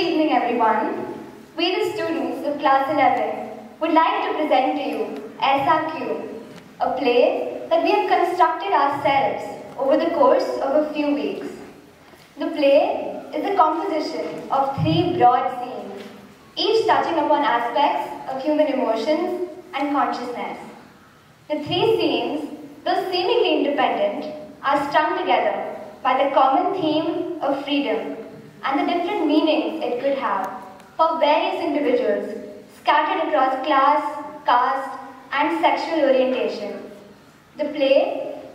evening, everyone. We, the students of Class 11, would like to present to you Aisa Kyun, a play that we have constructed ourselves over the course of a few weeks. The play is a composition of 3 broad scenes, each touching upon aspects of human emotions and consciousness. The 3 scenes, though seemingly independent, are strung together by the common theme of freedom and the different meanings it could have for various individuals scattered across class, caste, and sexual orientation. The play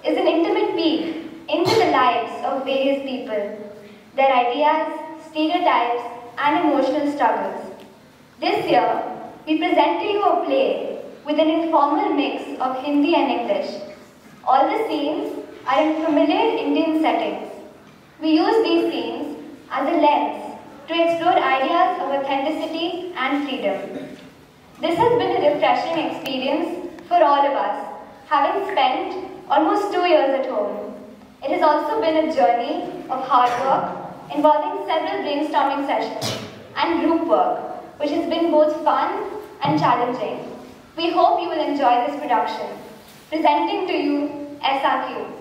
is an intimate peek into the lives of various people, their ideas, stereotypes, and emotional struggles. This year, we present to you a play with an informal mix of Hindi and English. All the scenes are in familiar Indian settings. We use these scenes as a lens to explore ideas of authenticity and freedom. This has been a refreshing experience for all of us, having spent almost 2 years at home. It has also been a journey of hard work involving several brainstorming sessions and group work, which has been both fun and challenging. We hope you will enjoy this production. Presenting to you, Aisa Kyun.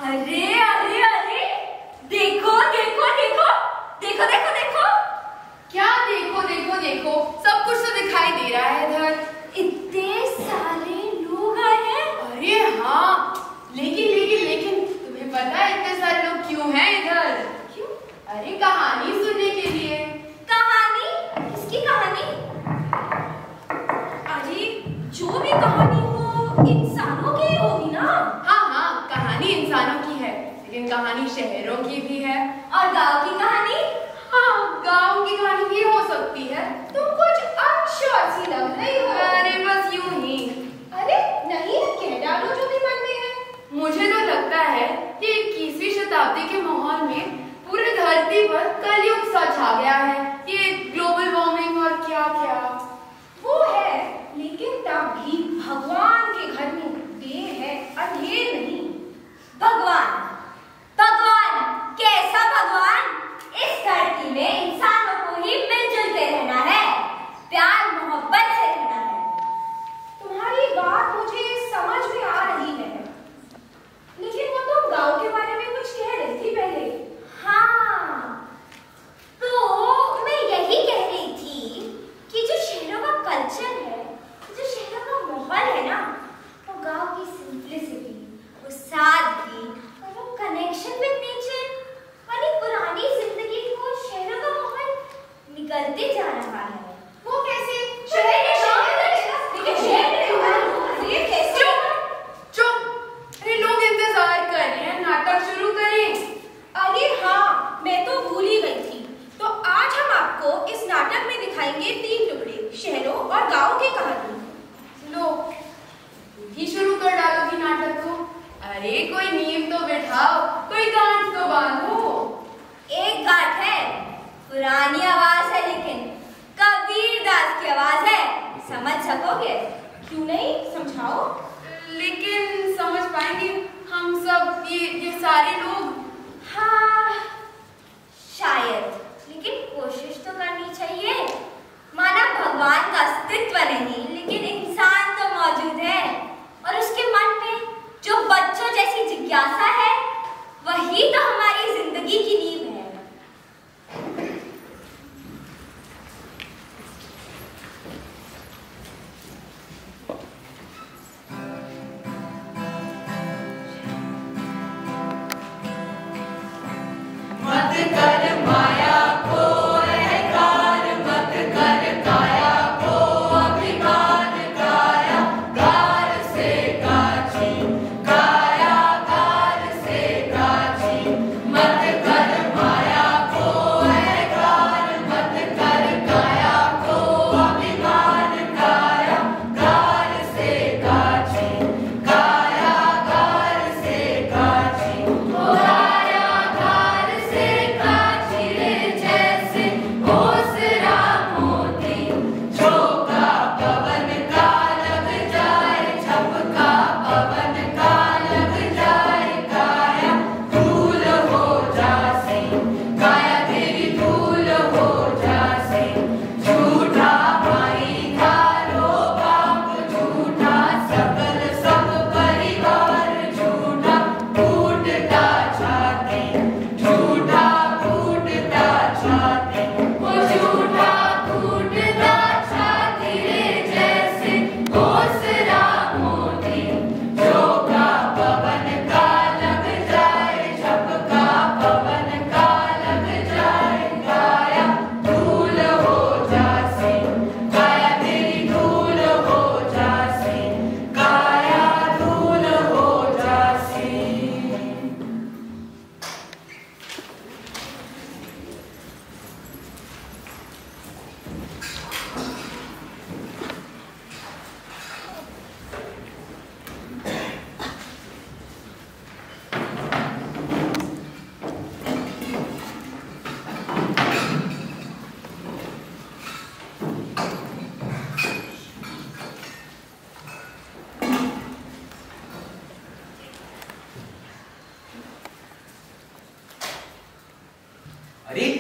अरे अरे अरे देखो देखो देखो देखो देखो देखो क्या देखो देखो देखो सब कुछ तो दिखाई दे रहा है इधर। इतने सारे लोग आए हैं। अरे हाँ, लेकिन तुम्हें पता है इतने सारे लोग क्यों हैं इधर? क्यों? अरे कहानी सुनने के लिए। कहानी? किसकी कहानी? अरे जो भी कहानी हो इंसानों की होगी ना। हाँ, कहानी इंसानों की है, लेकिन कहानी शहरों की भी है। और गांव की कहानी? हाँ, गांव की कहानी भी हो सकती है। तुम कुछ अनश्योर सी लग रही हो। अरे बस यूं ही। अरे नहीं, कह डालो जो भी मन में है। मुझे तो लगता है कि 21वीं शताब्दी के माहौल में पूरी धरती पर कलयुग सा छा गया है। ये ग्लोबल वार्मिंग और क्या क्या वो है, लेकिन तब भी भगवान के घर में देर है, अंधेर नहीं। भगवान कैसा भगवान? इस धरती में इंसानों को ही मिलजुल के रहना है, प्यार मोहब्बत से रहना है। तुम्हारी बात मुझे समझ में आ रही है, लेकिन वो तुम गांव के बारे में कुछ कह रही थी पहले। हाँ, तो मैं यही कह रही थी कि जो शहरों का कल्चर है, जो शहरों का माहौल है ना, वो गांव की सिंप्लिसिटी, वो सादगी और वो कनेक्शन विद नेचर वाली पुरानी जिंदगी को शहरों का माहौल निकलते जा रहा है। वो कैसे? चुप। अरे लोग इंतजार कर रहे हैं, नाटक शुरू करें। अरे हाँ, मैं तो भूल ही गई थी। तो आज हम आपको इस नाटक में दिखाएंगे 3 टुकड़े, शहरों और गांव की कहानी। लो, ही शुरू कर डालोगी नाटक को। अरे कोई नींव तो बिठाओ, कोई गांठ तो बांधो। एक गांठ है, पुरानी आवाज है, लेकिन कबीरदास की आवाज है। समझ सकोगे? क्यों नहीं, समझाओ। लेकिन समझ पाएंगे हम सब ये सारे लोग? हाँ शायद, लेकिन कोशिश तो करनी चाहिए। माना भगवान का अस्तित्व नहीं, लेकिन इंसान तो मौजूद है, और उसके मन में जो बच्चों जैसी जिज्ञासा है, वही तो हमारी जिंदगी की नींव है। मत कर माया को अहंकार, मत कर काया को अभिमान।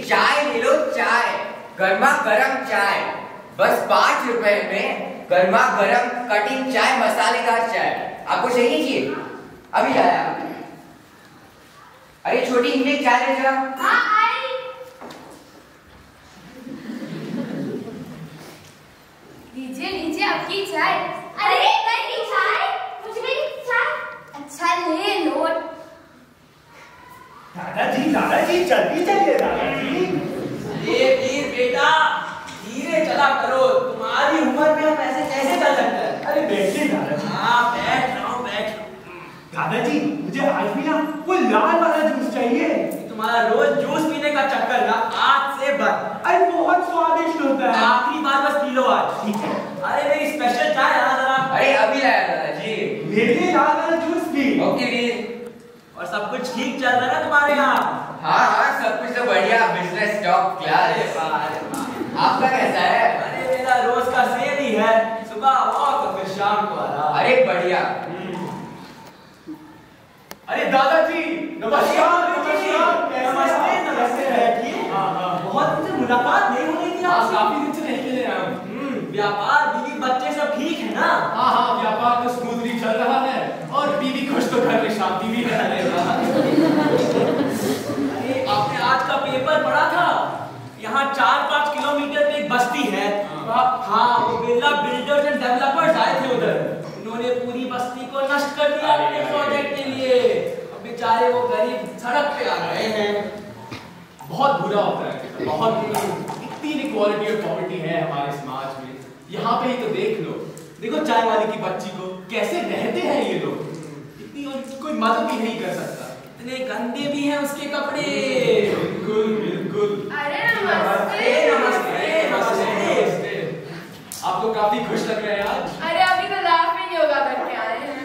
चाय ले लो, चाय, गर्मा गर्म चाय, बस 5 रुपए में गर्मा गर्म कटिंग चाय, मसालेदार चाय। आपको चाहिए? अभी लाया। अरे छोटी इंग्लिश चाय ले जरा। हाँ आई। लीजिए लीजिए आपकी चाय। अरे मेरी चाय, मुझे मेरी चाय। अच्छा ले लो। दादाजी जल्दी चलिए दादाजी। ये वीर बेटा, धीरे चला करो, तुम्हारी उम्र में हम ऐसे कैसे चल सकते हैं? अरे बैठिए दादाजी। हाँ बैठ रहा हूँ, बैठ। दादाजी मुझे आज भी ना वो लाल वाला जूस चाहिए। तुम्हारा रोज जूस पीने का चक्कर ना आज से बंद। अरे बहुत स्वादिष्ट होता है। आखिरी बार बस पी लो आज। ठीक है। अरे मेरी स्पेशल चाय है जरा। अरे अभी लाया दादाजी। मेरे लिए लाल वाला जूस भी। ओके वीर। और सब कुछ ठीक चल रहा है ना तुम्हारे यहाँ? हाँ सब कुछ तो बढ़िया, बिजनेस टॉप क्लास। आपका कैसा है? अरे मेरा रोज का सेम ही है, सुबह वॉक और फिर शाम को आराम। अरे बढ़िया। अरे दादाजी नमस्कार। नमस्ते नमस्ते। बैठिए। बहुत दिन से मुलाकात नहीं हो रही थी आपसे। काफी दिन से नहीं मिले हम। व्यापार, बीवी, बच्चे सब ठीक है ना? हाँ व्यापार तो स्मूथली चल रहा है और बीवी खुश तो घर में शांति भी है। अरे आपने आज का पेपर पढ़ा था? यहाँ 4-5 किलोमीटर पे एक बस्ती है। हाँ वो बिरला बिल्डर्स एंड डेवलपर्स आए थे उधर। उन्होंने पूरी बस्ती को नष्ट कर दिया अपने प्रोजेक्ट के लिए। अब बेचारे वो गरीब सड़क पे आ रहे हैं। बहुत बुरा होता है, बहुत इतनी इनइक्वालिटी और पॉवर्टी है हमारे समाज में। यहाँ पे ही तो देख लो, देखो चाय वाले की बच्ची को कैसे रहते हैं ये लोग। इतनी और कोई मदद भी नहीं कर सकता। इतने गंदे भी हैं उसके कपड़े। बिल्कुल बिल्कुल। अरे नमस्ते। नमस्ते नमस्ते। आप तो काफी खुश लग रहे हैं आज। अरे अभी तो लाफिंग योगा करके आए हैं।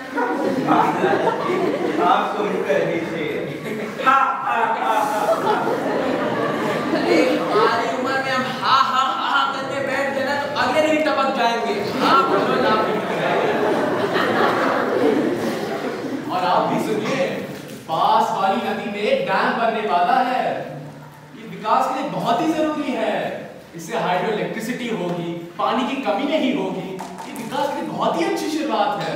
आपको करनी चाहिए। हमारी उम्र में हम हा हा हा करके बैठ जाना तो अगले दिन टपक जाएंगे। आप और आप भी सुनिए, पास वाली नदी में डैम बनने वाला है। ये विकास के लिए बहुत ही जरूरी है। इससे हाइड्रो इलेक्ट्रिसिटी होगी, पानी की कमी नहीं होगी। ये विकास के लिए बहुत ही अच्छी शुरुआत है।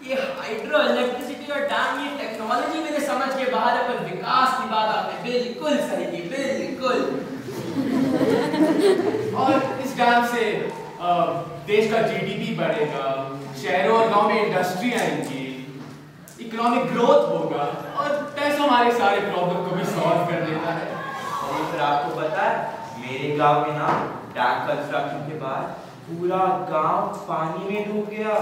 ये हाइड्रो इलेक्ट्रिसिटी और डैम, ये टेक्नोलॉजी मेरे समझ के बाहर है, पर विकास की बात आपने बिल्कुल सही की, बिल्कुल। और इस डैम से देश का जीडीपी बढ़ेगा, शहरों और गांव में इंडस्ट्री आएंगी, इकोनॉमिक ग्रोथ होगा और पैसा हमारे सारे प्रॉब्लम को भी सॉल्व कर देता है। और फिर आपको पता है मेरे गांव में ना डैम कंस्ट्रक्शन के बाद पूरा गांव पानी में डूब गया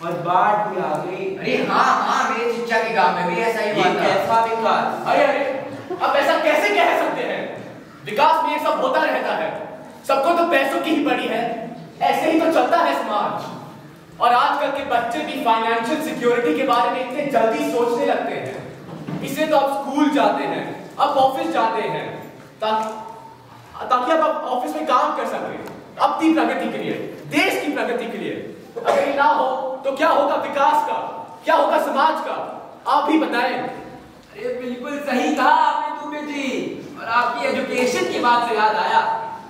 और बाढ़ भी आ गई। अरे हाँ मेरे चिच्चा के गांव में भी ऐसा ही हुआ था। कैसा विकास? अरे अब ऐसा कैसे कह सकते हैं? विकास में ये सब होता रहता है। सबको तो पैसों की ही पड़ी है, ऐसे ही तो चलता है समाज। और आजकल के बच्चे भी फाइनेंशियल सिक्योरिटी के बारे में इतने जल्दी सोचने लगते हैं। इसलिए तो अब स्कूल जाते हैं, अब ऑफिस जाते हैं, ताकि अब ऑफिस में काम कर सकें अपनी प्रगति के लिए, देश की प्रगति के लिए। अगर ये ना हो तो क्या होगा विकास का, क्या होगा समाज का? आप ही बताएं। अरे बिल्कुल सही कहा आपने दुबे जी। और आपकी एजुकेशन की बात से याद आया,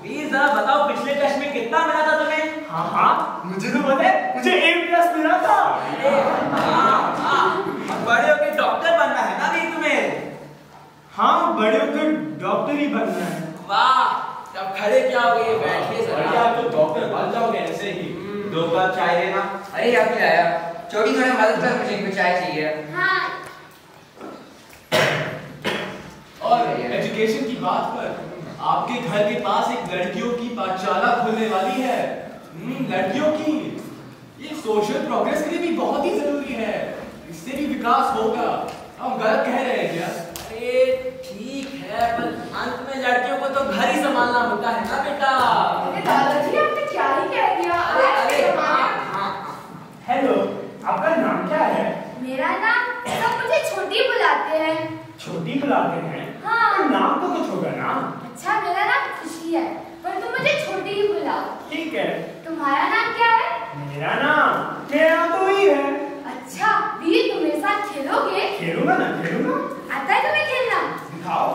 वीर जरा बताओ पिछले टेस्ट में कितना मिला था तुम्हें? हाँ मुझे तो पता है, मुझे A+ मिला था। हाँ बड़े होकर डॉक्टर बनना है ना वीर तुम्हें? हाँ बड़े होकर डॉक्टर ही बनना है। वाह, अब खड़े क्या हो गए, बैठिए जरा। तो डॉक्टर बन जाओगे ऐसे ही। 2 कप चाय देना। अरे अभी लाया। छोटी थोड़ा मदद कर, मुझे इनको चाय चाहिए। हाँ। और एजुकेशन की बात पर, आपके घर के पास एक लड़कियों की पाठशाला खुलने वाली है। लड़कियों की, ये सोशल प्रोग्रेस के लिए भी बहुत ही जरूरी है। इससे भी विकास होगा। हम गलत कह रहे हैं क्या? अरे ठीक है, पर अंत में लड़कियों को तो घर ही संभालना होता है ना बेटा। अरे दादाजी आपने क्या ही कह दिया। हेलो, आपका नाम क्या है? मेरा नाम, सब मुझे छोटी बुलाते हैं। छोटी बुलाते हैं? हाँ। नाम तो कुछ होगा ना? अच्छा मेरा नाम खुशी है, पर तुम मुझे छोटी ही बुलाओ। ठीक है। तुम्हारा नाम क्या है? मेरा नाम तो ही है। अच्छा वीर, तुम मेरे साथ खेलोगे? खेलूंगा ना, खेलूंगा। आता है तुम्हें खेलना? दिखाओ।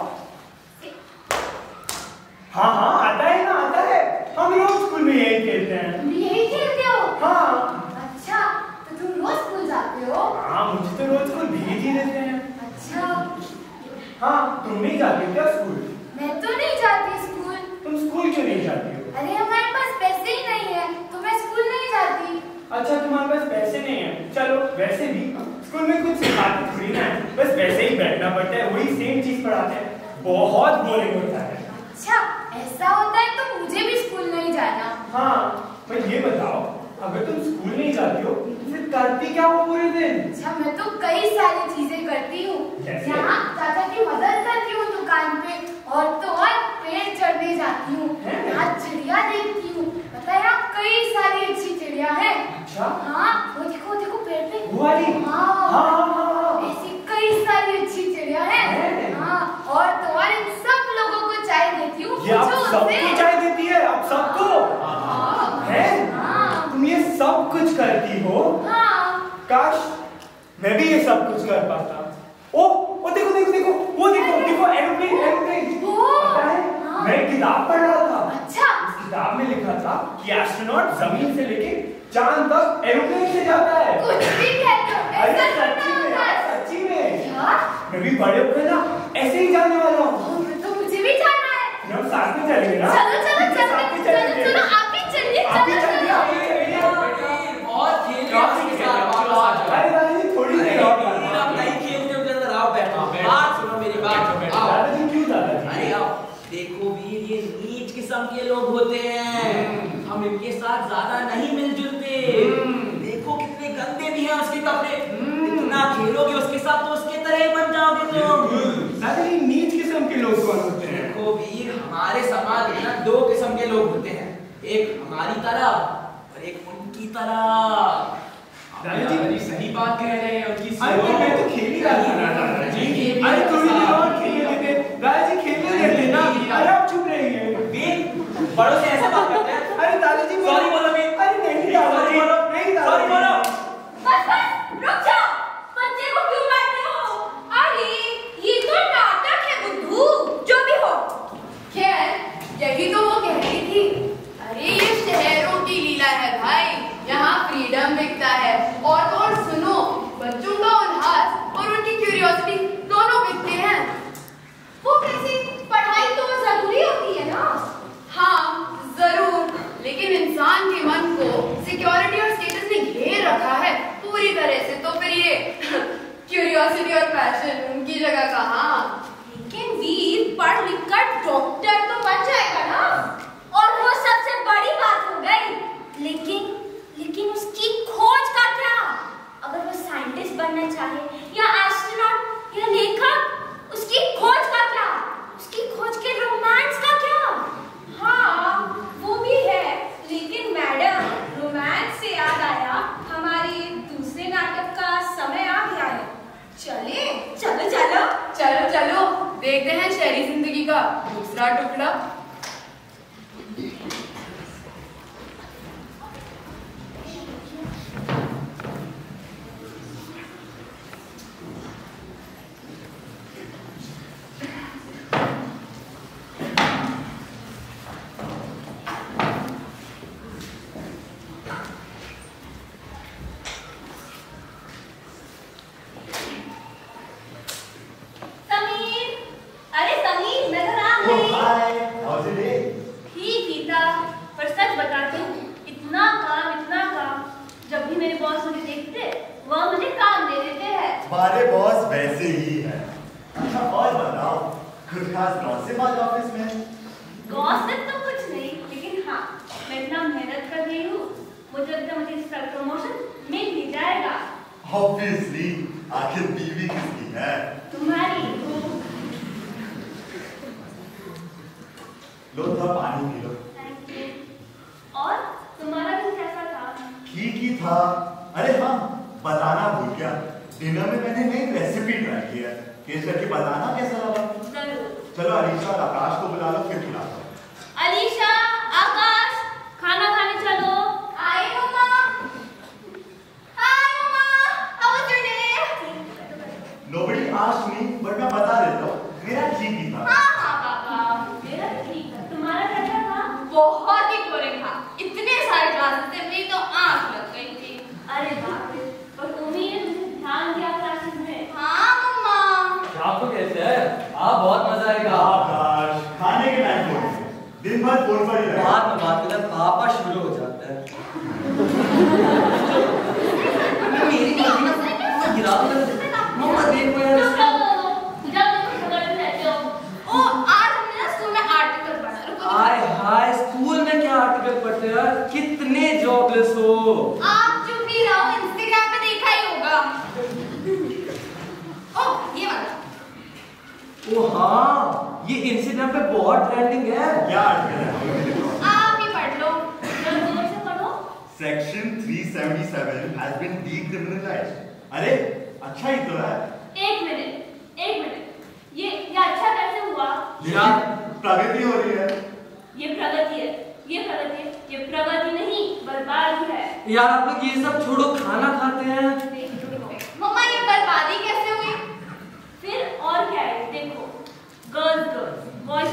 नहीं जाती हो क्या स्कूल? मैं तो नहीं जाती स्कूल। तुम स्कूल क्यों नहीं जाती हो? अरे हमारे पास पैसे ही नहीं है तो मैं स्कूल नहीं जाती। अच्छा तुम्हारे पास पैसे नहीं है, चलो वैसे भी स्कूल में कुछ सिखाते थोड़ी ना है, बस वैसे ही बैठना पड़ता है, वही सेम चीज पढ़ाते हैं, बहुत बोरिंग होता है। अच्छा ऐसा होता है तो मुझे भी स्कूल नहीं जाना। हाँ पर ये बताओ, अगर तुम स्कूल नहीं जाती हो फिर करती क्या हो पूरे दिन? अच्छा मैं तो कई सारी चीजें करती हूँ। जैसे? यहाँ चाचा की मदद करती हूँ दुकान पे, और तो और पेड़ चढ़ने जाती हूँ, यहाँ चिड़िया देखती हूँ। पता है यहाँ कई सारी अच्छी चिड़िया है। अच्छा हाँ वो देखो देखो पेड़ पे वो वाली? हाँ ऐसी कई सारी अच्छी चिड़िया है। हाँ और तो और इन सब लोगों को चाय देती हूँ। ये आप सबको चाय देती है? आप सबको है? तुम ये सब कुछ करती हो? हाँ काश मैं भी ये सब कुछ कर पाता। ओ देखो देखो देखो, वो देखो देखो एरोप्लेन एरोप्लेन। पता है मैं एक किताब पढ़ रहा था। अच्छा इस किताब में लिखा था कि एस्ट्रोनॉट जमीन से लेके चांद तक एरोप्लेन से जाता है। कुछ भी कहते हो, अरे ऐसा सच्ची में करना यार, होता है। सच्ची में क्या? मैं भी बड़े होकर ना ऐसे ही जाने वाला हूँ। तो मुझे भी जाना है। हम साथ में चलेंगे ना? चलो चलो साथ में चलेंगे। चलो आप ही चलिए। आप ही चलो, चलिए, चलो। आप ही चलिए। बहुत खेल लिया इसके साथ, चलो आ जाओ। अरे दादाजी थोड़ी देर और बात फिर आप नहीं खेलते हो जरा आओ बैठो, बात सुनो मेरी बात। आओ दादाजी क्यों दादाजी? अरे आओ, देखो वीर ये नीच किस्म के लोग होते हैं, हम इनके साथ ज्यादा नहीं मिलजुलते। देखो कितने गंदे भी हैं उसके कपड़े, इतना खेलोगे उसके साथ तो उसके तरह ही बन जाओगे तुम। दादाजी नीच किस्म के लोग कौन होते हैं? देखो वीर हमारे समाज में ना दो किस्म के लोग होते हैं, एक हमारी तरह और एक उनकी तरह। दादाजी सही बात कह रहे हैं उनकी। अरे मैं तो खेल ही रहा था ना दादाजी। अरे थोड़ी देर और खेलने देते दादाजी, खेलने देते ना। अरे आप चुप रहिए। वीर बड़ों से ऐसे बात करते हैं। अरे दादाजी सॉरी बोलो वीर। अरे नहीं दादाजी, नहीं दादाजी। सॉरी बोलो। बस बस रुक जाओ, बच्चे को क्यों मारते हो? अरे ये तो नाटक है बुद्धू, जो भी हो। खैर यही तो वो कह रही थी। अरे ये शहरों की लीला है भाई, यहाँ फ्रीडम बिकता है। और सुनो, बच्चों का उल्लास और उनकी क्यूरियोसिटी दोनों बिकते हैं। वो कैसे? पढ़ाई तो जरूरी होती है ना। हाँ जरूर, लेकिन इंसान के मन को सिक्योरिटी और स्टेटस ने घेर रखा है पूरी तरह से, तो फिर ये क्यूरियोसिटी और पैशन उनकी जगह कहाँ? लेकिन वीर पढ़ लिख कर डॉक्टर तो बन जाएगा ना, और वो सबसे बड़ी बात हो गई। लेकिन लेकिन उसकी खोज का क्या? अगर वो साइंटिस्ट बनना चाहे या एस्ट्रोनॉट या लेखक, उसकी खोज का क्या? उसकी खोज के रोमांस का क्या? हाँ वो भी है, लेकिन मैडम रोमांस से याद आया, हमारे दूसरे नाटक का समय आ गया है। चले चलो चलो चलो चलो देखते हैं शहरी जिंदगी का दूसरा टुकड़ा। समीर, अरे समीर नजर आ गई। ठीक ही था, पर सच बताती हूँ, इतना काम, जब भी मेरे बॉस मुझे देखते वह मुझे काम दे देते हैं। हमारे बॉस वैसे ही है। अच्छा और बताओ, कुछ खास गॉसिप आज ऑफिस में? गॉसिप तो कुछ नहीं, लेकिन हाँ मैं इतना मेहनत कर रही हूँ, मुझे लगता है मुझे इसका प्रमोशन मिल ही जाएगा। ऑब्वियसली, आखिर बीवी किसकी है? तुम्हारी। लो थोड़ा पानी पी लो। Thank you. और तुम्हारा दिन कैसा था? ठीक ही था। अरे हाँ, बताना भूल गया, डिनर में मैंने नई रेसिपी ट्राई की है, टेस्ट करके बताना कैसा लगा। जरूर। चलो अलीशा और आकाश को बुला लो, फिर खिलाता हूँ। अलीशा, आकाश, खाना खाने चलो। आए mumma. Hi mumma, how was your day? Nobody asked me, but मैं बता देता हूँ, मेरा ठीक ही था। हाँ पापा, मेरा ठीक था। तुम्हारा कैसा था? बहुत ही बोरिंग था, इतने सारे क्लासेस थे, मेरी तो आंख लग गई थी। अरे बाप रे, पर तुम्ही ने मुझे ध्यान दिया क्लासेस में। हाँ मम्मा। आपको कैसे है? हाँ बहुत मजा भर फोन पर ही बाद में बात करना, पापा शुरू हो जाता है। मेरी गिरा मम्मा देखो यार इसको। हाय हाय, स्कूल में क्या आर्टिकल पढ़ते यार, कितने जॉबलेस हो आप। चुप ही रहो, इंस्टाग्राम पे देखा ही होगा। ओह ये वाला। ओ हाँ, ये इंस्टाग्राम पे बहुत ट्रेंडिंग है। क्या आर्टिकल है? आप ही पढ़ लो। जोर से पढ़ो। Section 377 has been decriminalized. अरे अच्छा ही तो है। एक मिनट। ये अच्छा कैसे हुआ? यार प्रगति हो रही है। ये प्रगति है। ये प्रगति नहीं, बर्बादी है। यार आप लोग ये सब छोड़ो, खाना खाते हैं। मम्मा ये बर्बादी कैसे हुई? फिर और क्या है? देखो, गर्ल्स बॉयज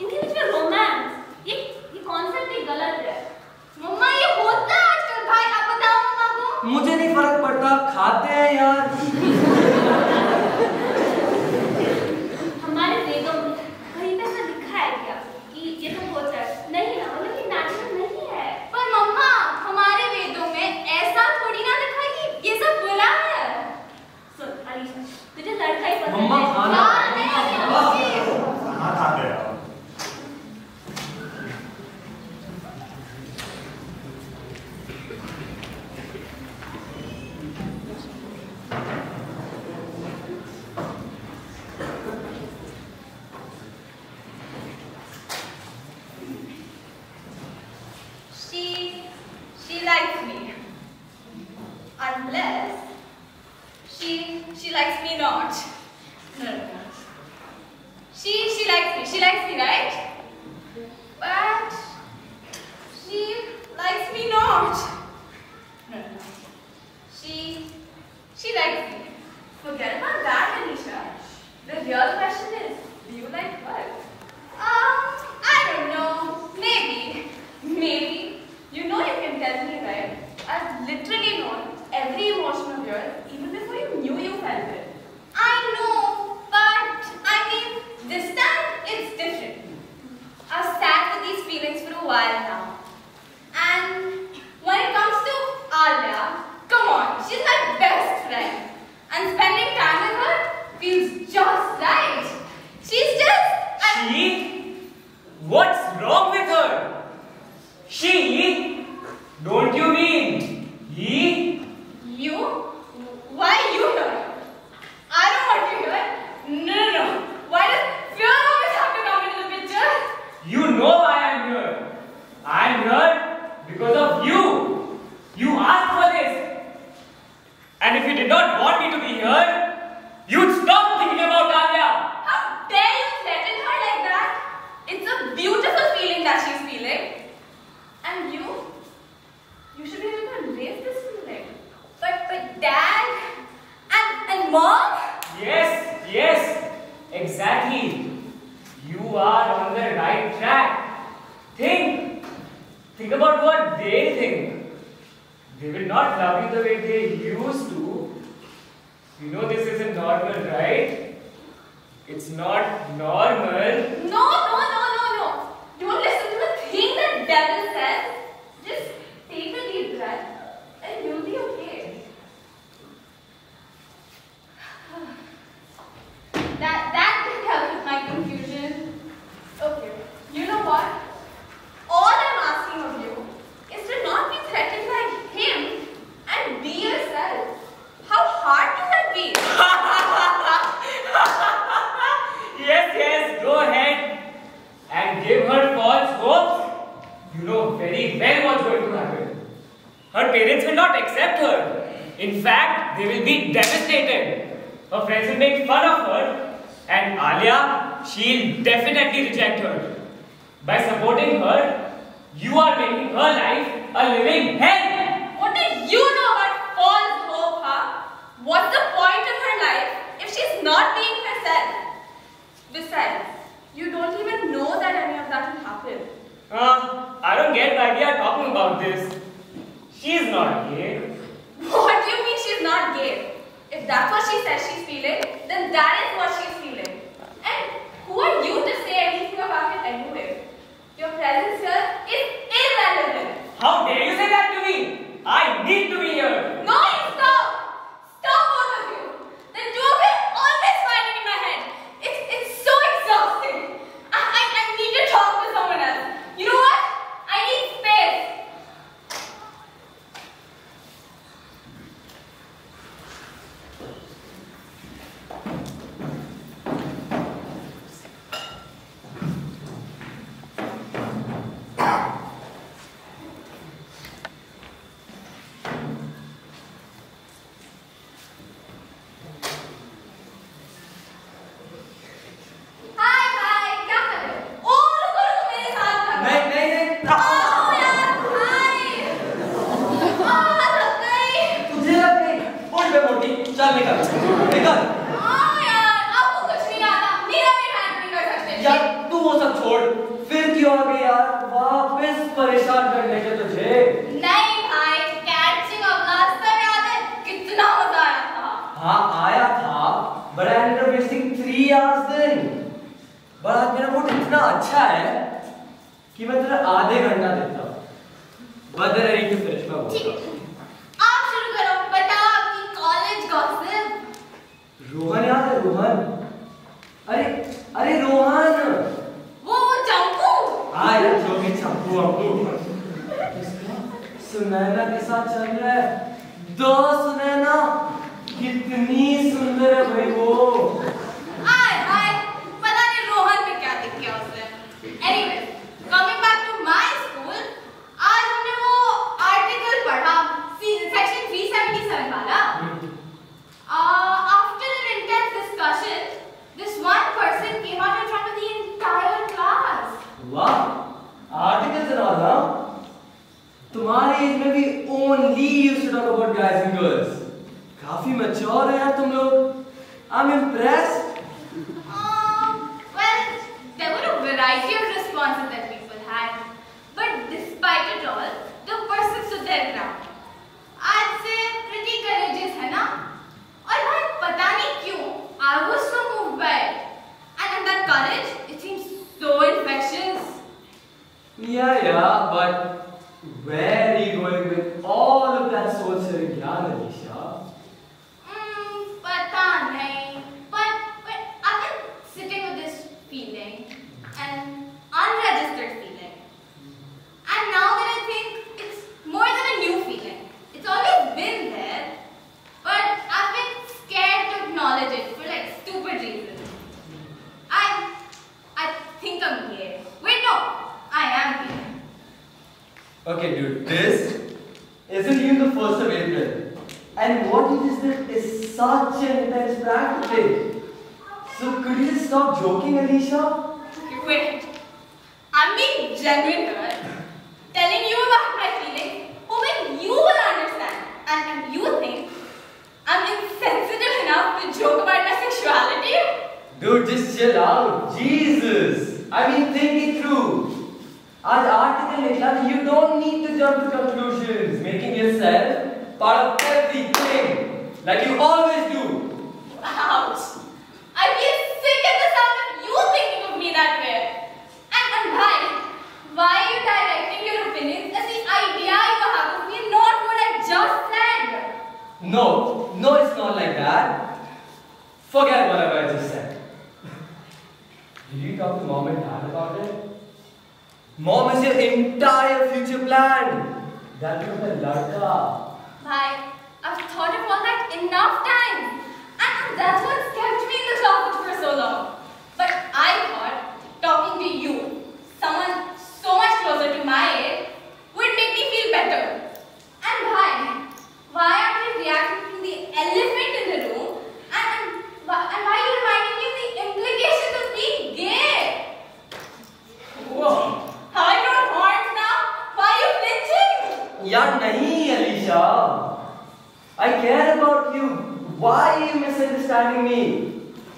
इनके बीच में रोमांस, ये कॉन्सेप्ट ही गलत है। मम्मा ये होता है आजकल। भाई आप बताओ मम्मा को। मुझे नहीं फर्क पड़ता, खाते हैं यार। हमारे वेदों में कहीं पे ऐसा लिखा है क्या कि ये तो होता है? नहीं ना, मतलब कि नेचुरल नहीं है। पर मम्मा हमारे वेदों में ऐसा थोड़ी ना लिखा है कि ये सब बुरा है। सुन अलीशा, तुझे लड़का ही पसंद है। मम्मा खाना कहाँ खाते हैं आप? She likes me. Unless she likes me not. No. She likes me, right? But she likes me not. No. She likes me. Forget about that, Anisha. The real question is, do you like her? I don't know. Maybe. You know you can tell me, right? I've literally known every emotion of yours, even before you knew you felt it. I know, but I mean, this time it's different. I've sat with these feelings for a while now. And when it comes to Alia, come on, she's my best friend. And spending time with her feels just right. She's just... She? What's wrong with her? She? Don't you mean he? You? Why you here? I don't want you here. No. Why does fear always have to come into the picture? You know why I'm here. I'm here because of you. You asked for this. And if you did not want me to be here, you'd stop thinking about Alia. How dare you threaten her like that? It's a beautiful feeling that she's feeling. And you should be able to embrace this feeling. But Dad and Mom? Yes, exactly. You are on the right track. Think about what they think. They will not love you the way they used to. You know this isn't normal, right? It's not normal. No. Don't listen to the thing that devil says. Just take a deep breath and you'll be okay. That can help with my confusion. Okay, you know what? All I'm asking of you is to not be threatened by him and be yourself. How hard can that be? Yes, go ahead and give her false hopes. You know very well what's going to happen. Her parents will not accept her. In fact, they will be devastated. Her friends will make fun of her. And Alia, she'll definitely reject her. By supporting her, you are making her life a living hell. What do you know about false hope, huh? What's the point of her life if she's not being herself? Besides, you don't even know that any of that will happen. I don't get why we are talking about this. She's not gay. What do you mean she's not gay? If that's what she says she's feeling, then that is what she's feeling. And who are you to say anything about it anyway? Your presence need to be here. No, stop! Stop, both of you! The two of you always fighting in my head. It's so exhausting. I need to talk to someone else. You know what? I need space. चल निकल निकल। यार आपको कुछ नहीं आता, मेरा भी हैंड नहीं कर सकते। यार तू वो सब छोड़, फिर क्यों आ गई यार वापस परेशान करने के तुझे? नहीं भाई, कैचिंग ऑफ लास्ट टाइम याद है कितना मजा आया था। हाँ आया था, but I ended up wasting 3 hours then। but आज मेरा मूड इतना अच्छा है कि मैं तुझे आधे घंटा देता हूँ। but then I need to finish my ठीक work। है, आप शुरू करो, बताओ आपकी कॉलेज गॉसिप। रोहन याद है रोहन? अरे रोहन, वो चंपू। हाँ यार जो भी चंपू अम्पू सुनैना के साथ चल रहा है। दो सुनैना कितनी सुंदर है भाई वो। हाय पता नहीं रोहन में क्या दिख गया उसे। Anyway, coming back to my school, आज हमने वो आर्टिकल पढ़ा सेक्शन 377 वाला। After an intense discussion, this one person came out in front of the entire class. वाह, आर्टिकल्स and all, huh? तुम्हारे एज में भी only used to talk about guys and girls। काफी मैच्योर है यार तुम लोग। I'm impressed। Well, there were a variety of responses that people had, but despite it all, the person stood their ground. I'd say pretty courageous है ना? और भाई पता नहीं क्यों I was so moved by it, and that courage, it seems so infectious. Yeah, but where are you going with all of that soul-stirring ज्ञान, अलीशा? पता नहीं, but I've been sitting with this feeling, an unregistered feeling, and now that I think it's more than a new feeling, it's always been there, but I've been scared to acknowledge it for like stupid reasons. I think I'm gay. Wait, no, I am gay. Okay, dude, this isn't even the 1st of April. And what you just did is such an intense prank today. So could you just stop joking, Alicia? Wait, I'm being genuine here, telling you about my feelings, hoping you will understand. And you think I'm insensitive enough to joke about my sexuality? Dude, just chill out. Jesus. I mean, think it through. आज article निकला कि you don't need to jump to conclusions, making yourself part of everything, like you always do. Ouch! I feel sick at the sound of you thinking of me that way. And why are you directing your opinions as the idea you have of me and not what I just said? No, it's not like that. Forget whatever I just said. Did you talk to mom and dad about it? Mom is your entire future plan. That was a ladka. Bhai, I've thought of all that enough times. And that's what's kept me in the closet for so long. But I thought talking to you, someone so much closer to my age, would make me feel better. And why aren't you reacting to the elephant in the room? And why are you reminding me of the implications of being gay? Whoa. Have I grown horns now? Why are you flinching? यार नहीं, Alicia. I care about you. Why are you misunderstanding me?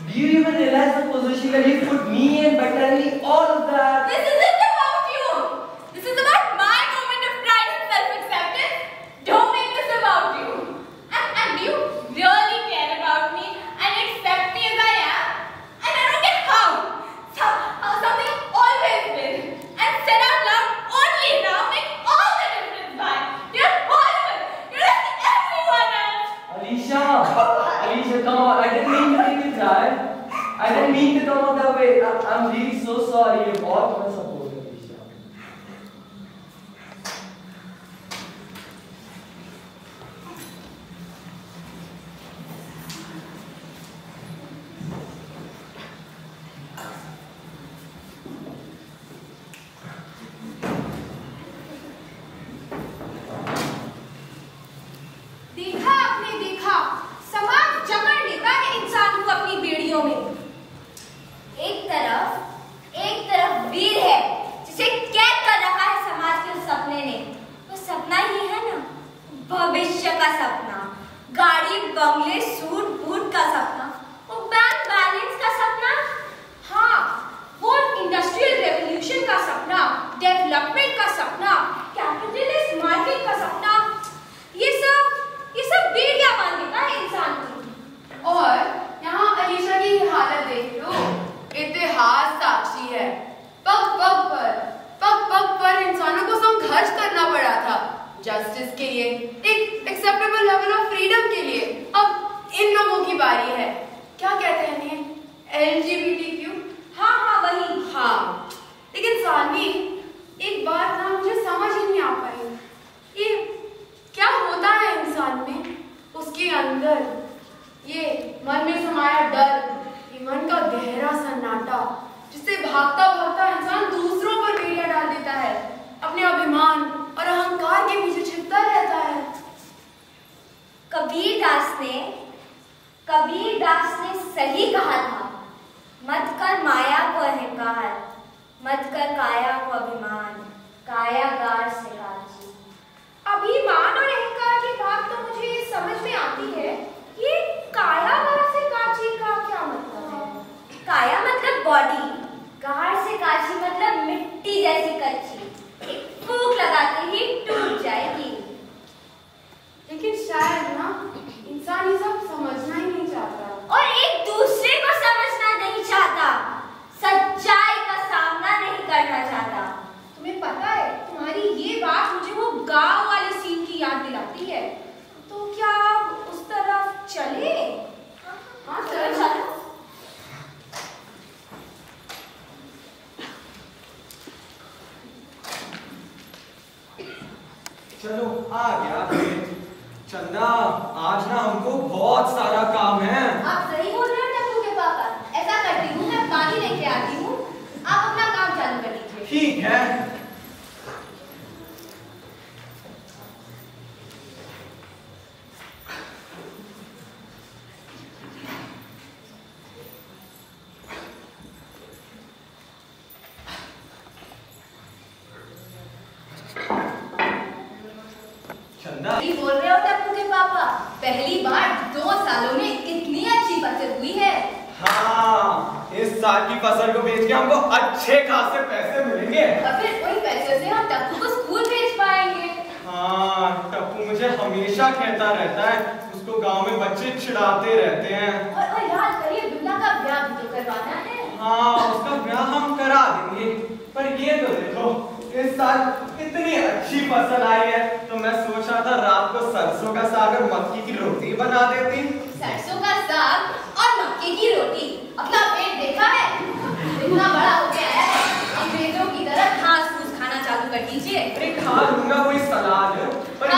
Do you even realize the position that you put me in by telling me all of that? This isn't about you. This is about my moment of pride and self-acceptance. Don't make this about you. And do you really care about me and accept me as I am? And I don't get how something I've always been and said out loud only now makes all the difference, man. You're horrible. You're Alicia, come on. I didn't mean to make you cry. I didn't mean to come out that way. I'm really so sorry. You're all my support, Alicia. देखा आपने देखा, समाज जकड़ लेता है इंसान को अपनी बेड़ियों में। एक तरफ वीर है जिसे कैद कर रखा है समाज के उस सपने ने। वो सपना ही है ना, भविष्य का सपना, गाड़ी बंगले सूट बूट का सपना, वो बैंक बैलेंस का सपना। हाँ, वो इंडस्ट्रियल रेवोल्यूशन का सपना, डेवलपमेंट का सपना, कैपिटलिस्ट मार्केट का सपना, ये सब बेड़ियां बांध देता है इंसान की। और यहाँ अलीशा की हालत देख लो, इतिहास साक्षी है। पग पग पर इंसानों को संघर्ष करना पड़ा था जस्टिस के लिए, एक एक्सेप्टेबल लेवल ऑफ फ्रीडम के लिए। अब इन लोगों की बारी है, क्या कहते हैं इन्हें, LGBTQ। हाँ वही। हाँ, लेकिन सानवी, एक बात ना मुझे समझ ही नहीं आ पाई, ये क्या होता है इंसान में, उसके अंदर ये मन में समाया डर, ये मन का गहरा सन्नाटा, जिससे भागता भागता इंसान दूसरों पर बेड़ियां डाल देता है, अपने अभिमान और अहंकार के पीछे छिपता रहता है। कबीर दास ने सही कहा था, मत कर माया को अहंकार, मत कर काया को अभिमान, कायागार से काजी। अभिमान और अहंकार की बात तो मुझे समझ में आती है, ये कायागार से काजी का क्या मतलब है? काया मतलब बॉडी, गार से काजी मतलब मिट्टी जैसी कच्ची, एक फूंक लगाते ही टूट जाएगी। लेकिन शायद ना इंसान ये सब समझना ही नहीं चाहता और एक दूसरे को समझना नहीं चाहता, सच्चाई का सामना नहीं करना चाहता। तुम्हें पता है, तुम्हारी ये बात मुझे वो गांव वाले सीन की याद दिलाती है। तो क्या उस तरफ चले? हाँ चलो। चलो आ गया। चंदा, आज ना हमको बहुत सारा काम है। आप सही बोल रहे हो टप्पू के पापा। ऐसा करती हूँ, मैं पानी लेके आती हूँ, आप अपना काम चालू कर लीजिए। ठीक है। सही बोल रहे हो टप्पू के पापा, पहली बार 2 सालों में इतनी अच्छी फसल हुई है। हाँ, इस साल की फसल को बेच के हमको अच्छे खासे पैसे मिलेंगे। और फिर उन पैसों से हम टप्पू को स्कूल भेज पाएंगे। हाँ, टप्पू मुझे हमेशा कहता रहता है, उसको गांव में बच्चे चिढ़ाते रहते हैं। और याद करिए, बिमला का ब्याह भी तो करवाना है। हाँ, उसका ब्याह हम करा देंगे। पर ये तो देखो, इस साल इतनी अच्छी फसल आई है, तो मैं सोच रहा था रात को सरसों का साग और मक्की की रोटी बना देती। सरसों का साग और मक्की की रोटी, अपना पेट देखा है, इतना बड़ा हो गया है, अंग्रेजों की तरह घास फूस खाना चालू कर दीजिए। अरे खा लूंगा, वही सलाद है। पर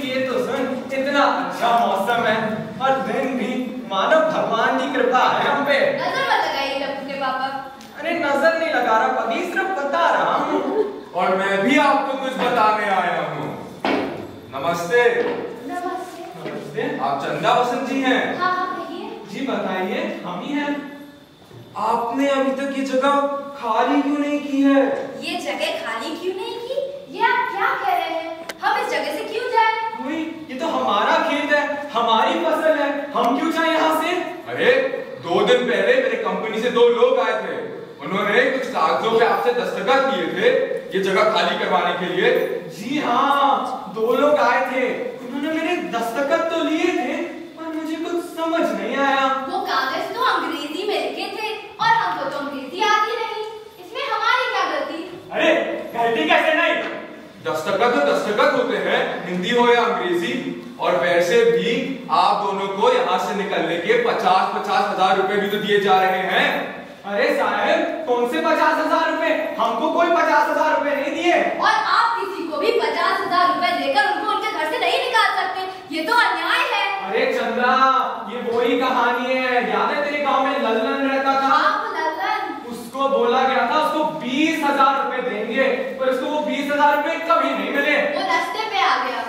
ये तो सुन, इतना अच्छा मौसम है और दिन भी मानो भगवान की कृपा है हम पे। नजर मत लगाइए टप्पू के पापा। अरे नजर नहीं लगा रहा पति, सिर्फ बता रहा हूँ। और मैं भी आपको कुछ बताने आया हूँ। नमस्ते। नमस्ते। नमस्ते। आप चंदा बसंत जी हैं? हाँ कहिए। जी बताइए, हम ही हैं। आपने अभी तक ये जगह खाली क्यों नहीं की है? ये जगह खाली क्यों नहीं की? ये आप क्या कह रहे हैं? हम इस जगह से क्यों जाए? ये तो हमारा खेत है, हमारी फसल है, हम क्यों जाए यहाँ से? अरे 2 दिन पहले मेरे कंपनी से 2 लोग आए थे, उन्होंने कुछ कागजों पे आपसे दस्तखत किए थे ये जगह खाली करवाने के लिए। जी हाँ, 2 लोग आए थे, उन्होंने मेरे दस्तखत तो लिए थे, पर मुझे कुछ समझ नहीं आया। वो कागज तो अंग्रेजी में लिखे थे और हमको तो अंग्रेजी आती नहीं, इसमें हमारी क्या गलती? अरे गलती कैसे नहीं? दस्तखत तो दस्तखत होते हैं, हिंदी हो या अंग्रेजी। और वैसे भी आप दोनों को से निकलने के 50-50 हजार रुपए भी तो दिए जा रहे हैं। अरे साहब, कौन से 50,000 रुपए? हमको कोई 50,000 रुपए नहीं दिए। और आप किसी को भी 50,000 रुपए देकर उनको उनके घर से नहीं निकाल सकते, ये तो अन्याय है। अरे चंद्रा, ये वही कहानी है। याद है तेरे गांव में लल्लन रहता था? हाँ, लल्लन। उसको बोला गया था उसको 20,000 रुपए देंगे, पर उसको वो 20,000 रुपए कभी नहीं मिले। वो रास्ते पे आ गया।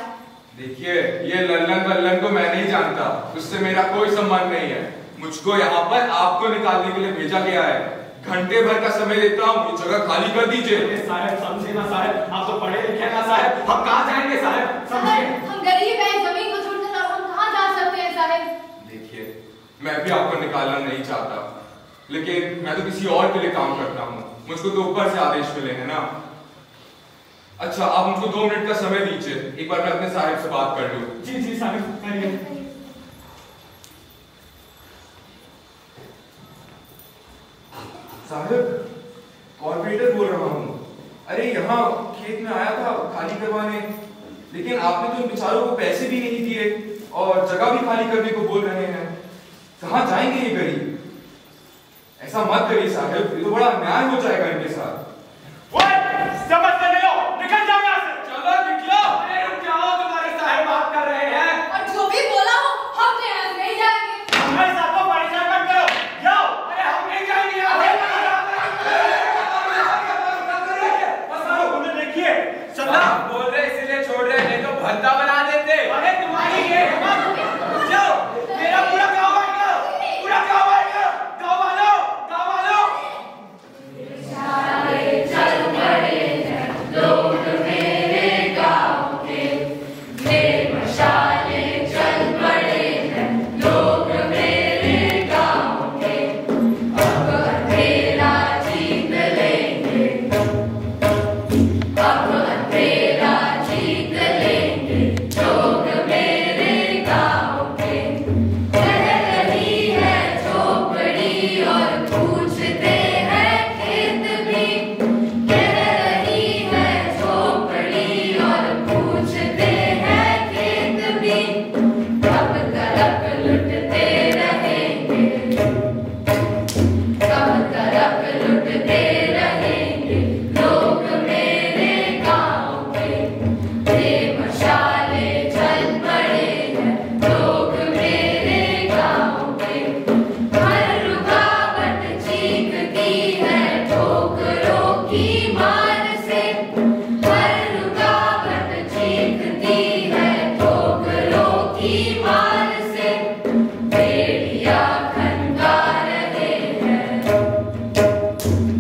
देखिए, ये लल्लन वल्लन को मैं नहीं जानता, उससे मेरा कोई संबंध नहीं है। मुझको यहाँ पर आपको निकालने के लिए भेजा गया है। घंटे भर का समय देता हूँ, ये जगह खाली कर दीजिए। साहब समझे ना साहब, आप तो पढ़े लिखे ना साहब, हम कहाँ जाएंगे साहब? समझिए, हम गरीब हैं, जमीन को छोड़कर हम कहाँ जा सकते हैं साहब? देखिए, मैं भी आपको निकालना नहीं चाहता, लेकिन मैं तो किसी और के लिए काम करता हूँ, मुझको तो ऊपर से आदेश मिले हैं ना। अच्छा, आप मुझको 2 मिनट का समय दीजिए, एक बार मैं अपने साहिब से बात कर लूँ। जी जी साहब, करिए। साहब, कॉर्पोरेटर बोल रहा हूँ। अरे यहाँ खेत में आया था खाली करवाने, लेकिन आपने तो इन बेचारों को पैसे भी नहीं दिए और जगह भी खाली करने को बोल रहे हैं। कहाँ जाएंगे ये गरीब? ऐसा मत करिए साहब, ये तो बड़ा अन्याय हो जाएगा इनके साथ। समझते नहीं हो, निकल जाओ यहाँ से। चलो निकलो। अरे रुक जाओ, तुम्हारे साहब बात कर रहे हैं। और जो भी बोला हो, हम यहाँ से नहीं जाएंगे। हमारे साथ को परेशान मत करो, जाओ। अरे हम नहीं जाएंगे यहाँ से। देखिए, चंदा बोल रहे इसीलिए छोड़ रहे, नहीं तो भद्दा बना देते। अरे तुम्हारी ये हिम्मत, जाओ। मेरा पूरा गाँव आएगा, पूरा गाँव आएगा। गाँव वालों, गाँव वालों। चल पड़े हैं लोग मेरे गाँव के, मशाले चल पड़े हैं लोग मेरे गाँव के, अब अंधेरा जीत लेंगे, अब अंधेरा जीत लेंगे लोग मेरे गाँव के। कह रही है झोपड़ी और पूछते हैं खेत भी, कह रही है झोपड़ी और पूछते हैं खेत भी, कब तक लुटते रहेंगे, कब तक लुटते रहेंगे लोग मेरे गाँव के, मशाले चल पड़े हैं लोग मेरे गाँव के। हर रुकावट चीखती है ठोकरों की मार से, हर रुकावट चीखती है ठोकरों की मार से, बेड़िया खनका रहे हैं,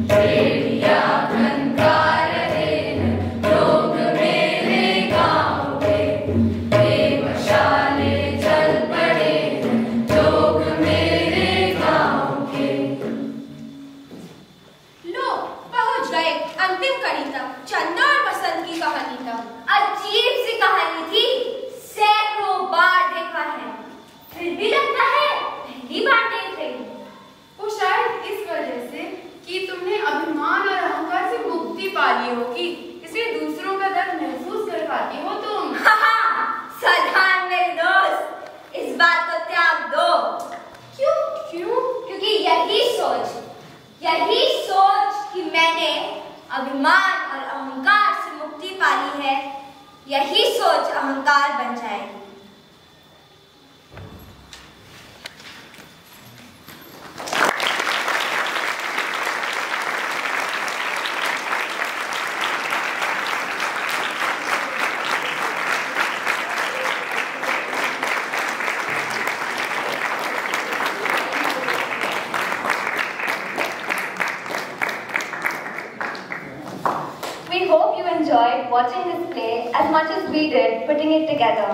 बेड़िया खनका रहे हैं लोग मेरे गाँव के, मशाले चल पड़े हैं लोग मेरे गाँव के। लो, पहुंच गए अंतिम कड़ी तक। चंदा और बसंत की कहानी तक। अजीब सी कहानी थी, सैकड़ों बार देखा है, फिर भी लगता है पहली बार देख रही हूँ। वो शायद इस वजह से कि तुमने अभिमान और अहंकार से मुक्ति पा ली होगी, इसलिए दूसरों का दर्द महसूस कर पाती हो तुम। सावधान मेरे दोस्त, इस बात को त्याग दो। क्यों? क्योंकि यही सोच कि मैंने अभिमान और अहंकार से मुक्ति पाली है, यही सोच अहंकार बन जाएगी। We hope you enjoyed watching this play as much as we did putting it together.